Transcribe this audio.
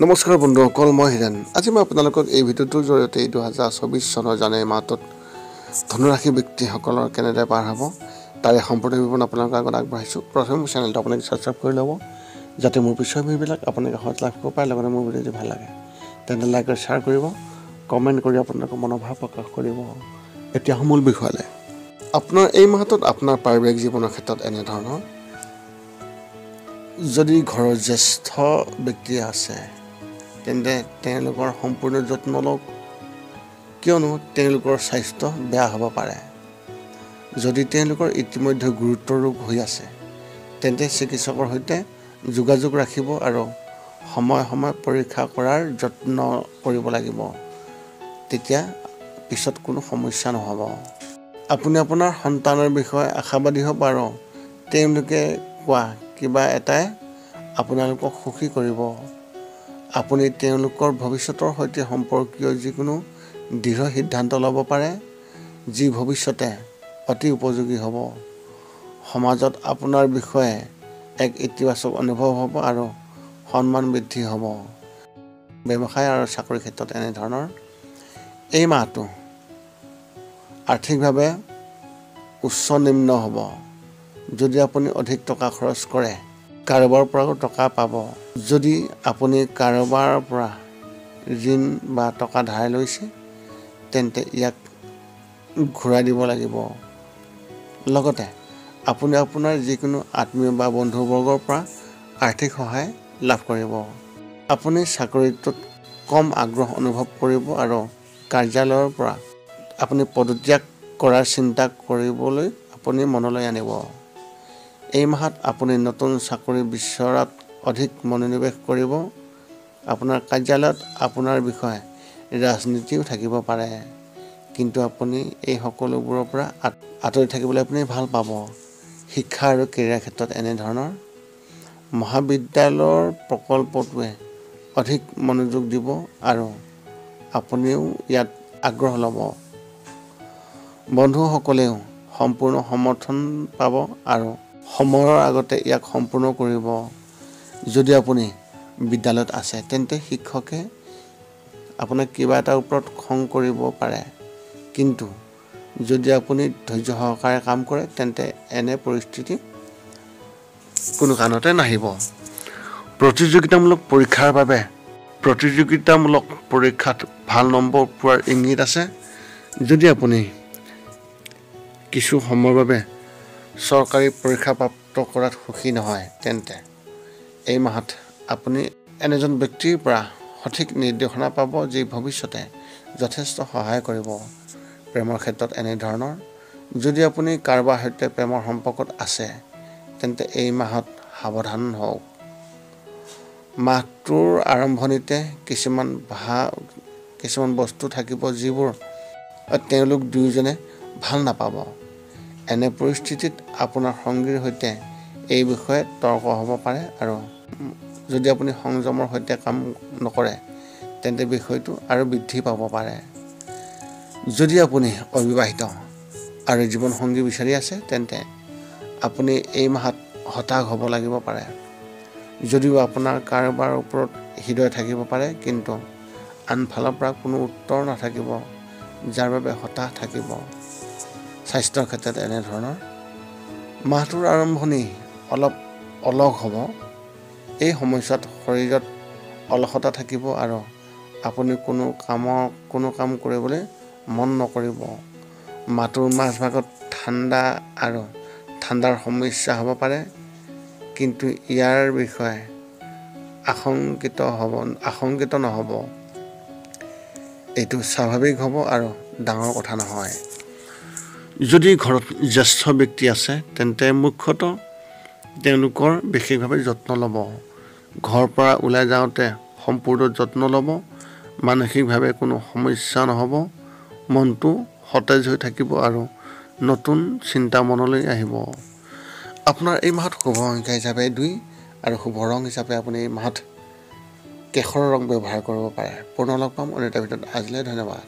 নমস্কাৰ বন্ধুসকল, মই হিৰেণ। আজি মই আপোনালোকক এই ভিডিঅ'টোৰ জৰিয়তে 2024 চনৰ জানুৱাৰী মাহটোত ধনুৰাশি ব্যক্তিসকলৰ কেনেদৰে পাৰ হ'ব তাৰে সম্পূৰ্ণ বিৱৰণ আপোনালোকৰ আগত আগবঢ়াইছোঁ। প্ৰথমে মোৰ চেনেলটো আপোনালোকে ছাবস্ক্ৰাইব কৰি ল'ব, যাতে মোৰ পিছৰ ভিডিঅ'বিলাক আপোনালোকে সহজ লাভ কৰিব পাৰে। লগতে মোৰ ভিডিঅ'টো ভাল লাগে তেন্তে লাইক আৰু শ্বেয়াৰ কৰিব, কমেণ্ট কৰি আপোনালোকৰ মনোভাৱ প্ৰকাশ কৰিব। এতিয়া মূল বিষয়লৈ। আপোনাৰ এই মাহটোত আপোনাৰ পাৰিবাৰিক জীৱনৰ ক্ষেত্ৰত এনেধৰণৰ: যদি ঘৰৰ জ্যেষ্ঠ ব্যক্তি আছে তেন্তে তেওঁলোকৰ সম্পূৰ্ণ যত্ন লওক, কিয়নো তেওঁলোকৰ স্বাস্থ্য বেয়া হ'ব পাৰে। যদি তেওঁলোকৰ ইতিমধ্যে গুৰুতৰ ৰোগ হৈ আছে তেন্তে চিকিৎসকৰ সৈতে যোগাযোগ ৰাখিব আৰু সময়ে সময়ে পৰীক্ষা কৰাৰ যত্ন কৰিব লাগিব। তেতিয়া পিছত কোনো সমস্যা নহ'ব। আপুনি আপোনাৰ সন্তানৰ বিষয়ে আশাবাদী হ'ব আৰু তেওঁলোকে কোৱা কিবা এটাই আপোনালোকক সুখী কৰিব। আপুনি তেওঁলোকৰ ভৱিষ্যতৰ সৈতে সম্পৰ্কীয় যিকোনো দৃঢ় সিদ্ধান্ত ল'ব পাৰে, যি ভৱিষ্যতে অতি উপযোগী হ'ব। সমাজত আপোনাৰ বিষয়ে এক ইতিবাচক অনুভৱ হ'ব আৰু সন্মান বৃদ্ধি হ'ব। ব্যৱসায় আৰু চাকৰিৰ ক্ষেত্ৰত এনেধৰণৰ: এই মাহটো আৰ্থিকভাৱে উচ্চ নিম্ন হ'ব। যদি আপুনি অধিক টকা খৰচ কৰে, কাৰোবাৰ পৰাও টকা পাব। যদি আপুনি কাৰোবাৰ পৰা ঋণ বা টকা ধাৰ লৈছে তেন্তে ইয়াক ঘূৰাই দিব লাগিব। লগতে আপুনি আপোনাৰ যিকোনো আত্মীয় বা বন্ধুবৰ্গৰ পৰা আৰ্থিক সহায় লাভ কৰিব। আপুনি চাকৰিটোত কম আগ্ৰহ অনুভৱ কৰিব আৰু কাৰ্যালয়ৰ পৰা আপুনি পদত্যাগ কৰাৰ চিন্তা কৰিবলৈ আপুনি মনলৈ আনিব। এই মাহত আপুনি নতুন চাকৰি বিচৰাত অধিক মনোনিৱেশ কৰিব। আপোনাৰ কাৰ্যালয়ত আপোনাৰ বিষয়ে ৰাজনীতিও থাকিব পাৰে, কিন্তু আপুনি এই সকলোবোৰৰ পৰা আঁতৰি থাকিবলৈ আপুনি ভাল পাব। শিক্ষা আৰু কেৰিয়াৰ ক্ষেত্ৰত এনেধৰণৰ: মহাবিদ্যালয়ৰ প্ৰকল্পটোৱে অধিক মনোযোগ দিব আৰু আপুনিও ইয়াত আগ্ৰহ ল'ব। বন্ধুসকলেও সম্পূৰ্ণ সমৰ্থন পাব আৰু সময়ৰ আগতে ইয়াক সম্পূৰ্ণ কৰিব। যদি আপুনি বিদ্যালয়ত আছে তেন্তে শিক্ষকে আপোনাক কিবা এটাৰ ওপৰত খং কৰিব পাৰে, কিন্তু যদি আপুনি ধৈৰ্য সহকাৰে কাম কৰে তেন্তে এনে পৰিস্থিতি কোনো কাৰণতে নাহিব। প্ৰতিযোগিতামূলক পৰীক্ষাত ভাল নম্বৰ পোৱাৰ ইংগিত আছে। যদি আপুনি কিছু সময়ৰ বাবে চৰকাৰী পৰীক্ষা প্ৰাপ্ত কৰাত সুখী নহয় তেন্তে এই মাহত আপুনি এনেজন ব্যক্তিৰ পৰা সঠিক নিৰ্দেশনা পাব, যি ভৱিষ্যতে যথেষ্ট সহায় কৰিব। প্ৰেমৰ ক্ষেত্ৰত এনেধৰণৰ: যদি আপুনি কাৰোবাৰ সৈতে প্ৰেমৰ সম্পৰ্কত আছে তেন্তে এই মাহত সাৱধান হওক। মাহটোৰ আৰম্ভণিতে কিছুমান বস্তু থাকিব যিবোৰ তেওঁলোক দুয়োজনে ভাল নাপাব। এনে পৰিস্থিতিত আপোনাৰ সঙ্গীৰ সৈতে এই বিষয়ে তৰ্ক হ'ব পাৰে আৰু যদি আপুনি সংযমৰ সৈতে কাম নকৰে তেন্তে বিষয়টো আৰু বৃদ্ধি পাব পাৰে। যদি আপুনি অবিবাহিত আৰু জীৱনসংগী বিচাৰি আছে তেন্তে আপুনি এই মাহত হতাশ হ'ব লাগিব পাৰে। যদিও আপোনাৰ কাৰোবাৰ ওপৰত হৃদয় থাকিব পাৰে, কিন্তু আনফালৰ পৰা কোনো উত্তৰ নাথাকিব, যাৰ বাবে হতাশ থাকিব। স্বাস্থ্যৰ ক্ষেত্ৰত এনেধৰণৰ: মাহটোৰ আৰম্ভণি অলপ অলস হ'ব। এই সময়ছোৱাত শৰীৰত অলসতা থাকিব আৰু আপুনি কোনো কাম কৰিবলৈ মন নকৰিব। মাহটোৰ মাজভাগত ঠাণ্ডাৰ সমস্যা হ'ব পাৰে, কিন্তু ইয়াৰ বিষয়ে আশংকিত নহ'ব। এইটো স্বাভাৱিক হ'ব আৰু ডাঙৰ কথা নহয়। যদি ঘৰত জ্যেষ্ঠ ব্যক্তি আছে তেন্তে মুখ্যতঃ তেওঁলোকৰ বিশেষভাৱে যত্ন ল'ব। ঘৰৰ পৰা ওলাই যাওঁতে সম্পূৰ্ণ যত্ন ল'ব। মানসিকভাৱে কোনো সমস্যা নহ'ব। মনটো সতেজ হৈ থাকিব আৰু নতুন চিন্তা মনলৈ আহিব। আপোনাৰ এই মাহত শুভ সংখ্যা হিচাপে 2 আৰু শুভ ৰং হিচাপে আপুনি এই মাহত কেশৰ ৰং ব্যৱহাৰ কৰিব পাৰে। পুনৰ লগ পাম অন্য এটা ভিডিঅ'ত। আজিলৈ ধন্যবাদ।